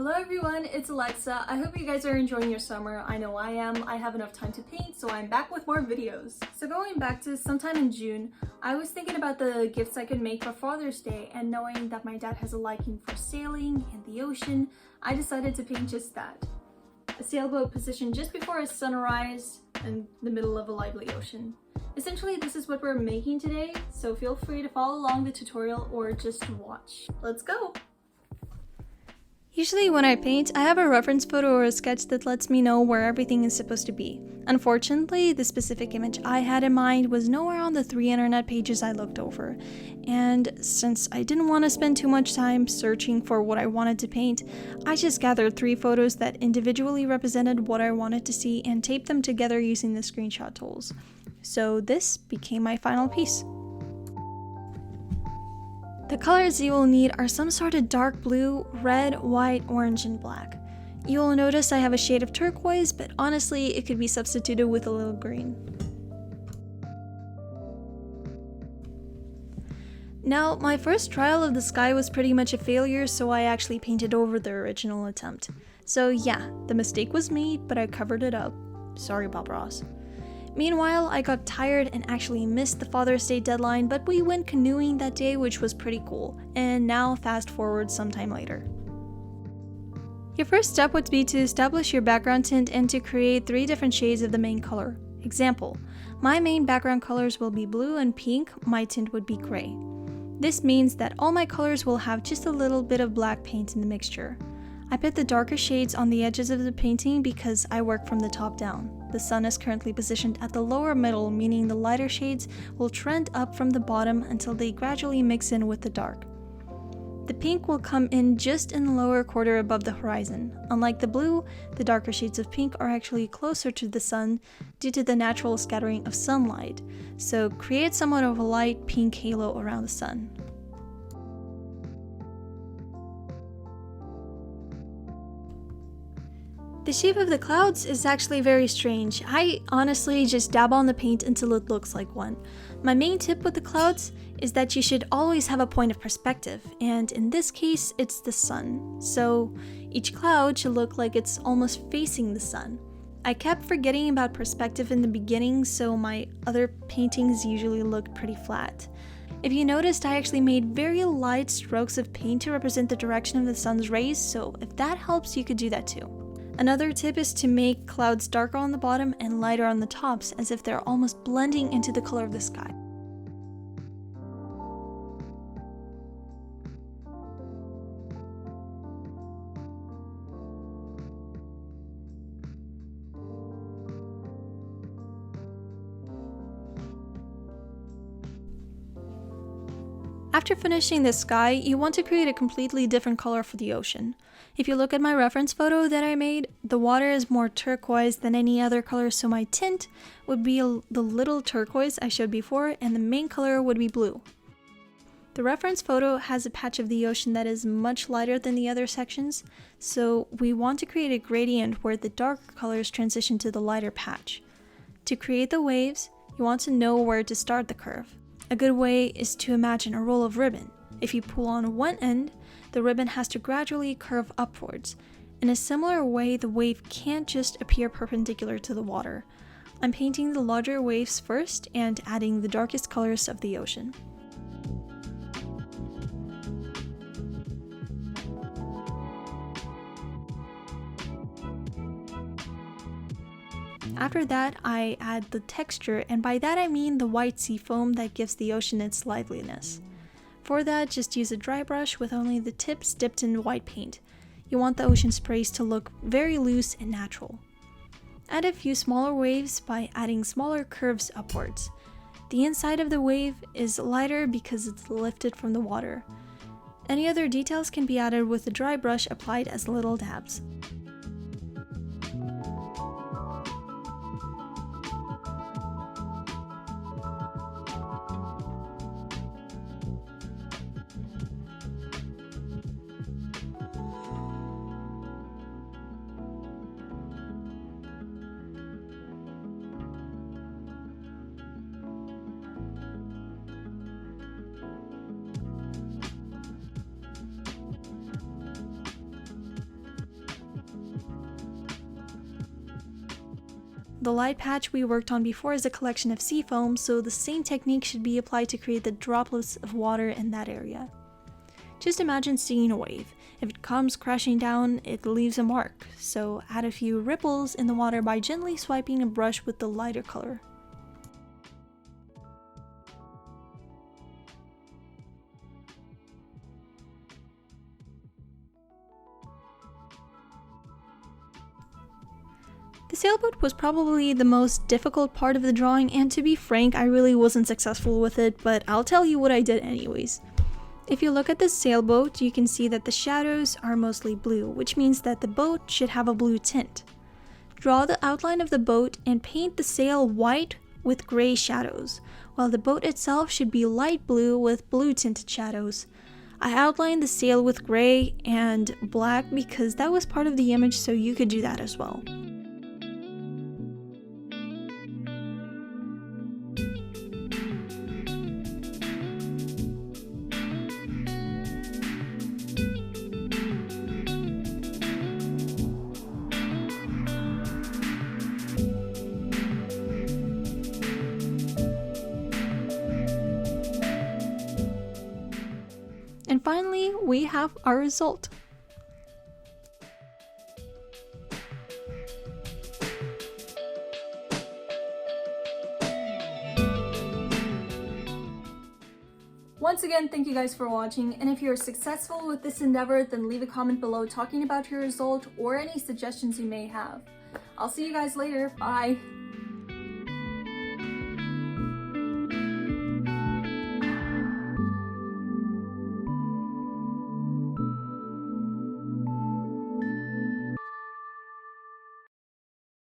Hello everyone, it's Alexa. I hope you guys are enjoying your summer. I know I am. I have enough time to paint, so I'm back with more videos. So going back to sometime in June, I was thinking about the gifts I could make for Father's Day, and knowing that my dad has a liking for sailing and the ocean, I decided to paint just that. A sailboat positioned just before a sunrise in the middle of a lively ocean. Essentially, this is what we're making today, so feel free to follow along the tutorial or just watch. Let's go! Usually when I paint, I have a reference photo or a sketch that lets me know where everything is supposed to be. Unfortunately, the specific image I had in mind was nowhere on the 3 internet pages I looked over. And since I didn't want to spend too much time searching for what I wanted to paint, I just gathered 3 photos that individually represented what I wanted to see and taped them together using the screenshot tools. So this became my final piece. The colors you will need are some sort of dark blue, red, white, orange, and black. You will notice I have a shade of turquoise, but honestly, it could be substituted with a little green. Now, my first trial of the sky was pretty much a failure, so I actually painted over the original attempt. So yeah, the mistake was made, but I covered it up. Sorry, Bob Ross. Meanwhile, I got tired and actually missed the Father's Day deadline, but we went canoeing that day, which was pretty cool. And now fast forward sometime later. Your first step would be to establish your background tint and to create 3 different shades of the main color. Example, my main background colors will be blue and pink, my tint would be gray. This means that all my colors will have just a little bit of black paint in the mixture. I put the darker shades on the edges of the painting because I work from the top down. The sun is currently positioned at the lower middle, meaning the lighter shades will trend up from the bottom until they gradually mix in with the dark. The pink will come in just in the lower quarter above the horizon. Unlike the blue, the darker shades of pink are actually closer to the sun due to the natural scattering of sunlight, so create somewhat of a light pink halo around the sun. The shape of the clouds is actually very strange. I honestly just dab on the paint until it looks like one. My main tip with the clouds is that you should always have a point of perspective, and in this case, it's the sun. So each cloud should look like it's almost facing the sun. I kept forgetting about perspective in the beginning, so my other paintings usually looked pretty flat. If you noticed, I actually made very light strokes of paint to represent the direction of the sun's rays, so if that helps, you could do that too. Another tip is to make clouds darker on the bottom and lighter on the tops, as if they're almost blending into the color of the sky. After finishing the sky, you want to create a completely different color for the ocean. If you look at my reference photo that I made, the water is more turquoise than any other color, so my tint would be the little turquoise I showed before, and the main color would be blue. The reference photo has a patch of the ocean that is much lighter than the other sections, so we want to create a gradient where the darker colors transition to the lighter patch. To create the waves, you want to know where to start the curve. A good way is to imagine a roll of ribbon. If you pull on one end, the ribbon has to gradually curve upwards. In a similar way, the wave can't just appear perpendicular to the water. I'm painting the larger waves first and adding the darkest colors of the ocean. After that, I add the texture, and by that I mean the white sea foam that gives the ocean its liveliness. For that, just use a dry brush with only the tips dipped in white paint. You want the ocean sprays to look very loose and natural. Add a few smaller waves by adding smaller curves upwards. The inside of the wave is lighter because it's lifted from the water. Any other details can be added with a dry brush applied as little dabs. The light patch we worked on before is a collection of sea foam, so the same technique should be applied to create the droplets of water in that area. Just imagine seeing a wave. If it comes crashing down, it leaves a mark, so add a few ripples in the water by gently swiping a brush with the lighter color. The sailboat was probably the most difficult part of the drawing, and to be frank, I really wasn't successful with it, but I'll tell you what I did anyways. If you look at the sailboat, you can see that the shadows are mostly blue, which means that the boat should have a blue tint. Draw the outline of the boat and paint the sail white with gray shadows, while the boat itself should be light blue with blue tinted shadows. I outlined the sail with gray and black because that was part of the image, so you could do that as well. And finally, we have our result. Once again, thank you guys for watching, and if you're successful with this endeavor, then leave a comment below talking about your result or any suggestions you may have. I'll see you guys later. Bye!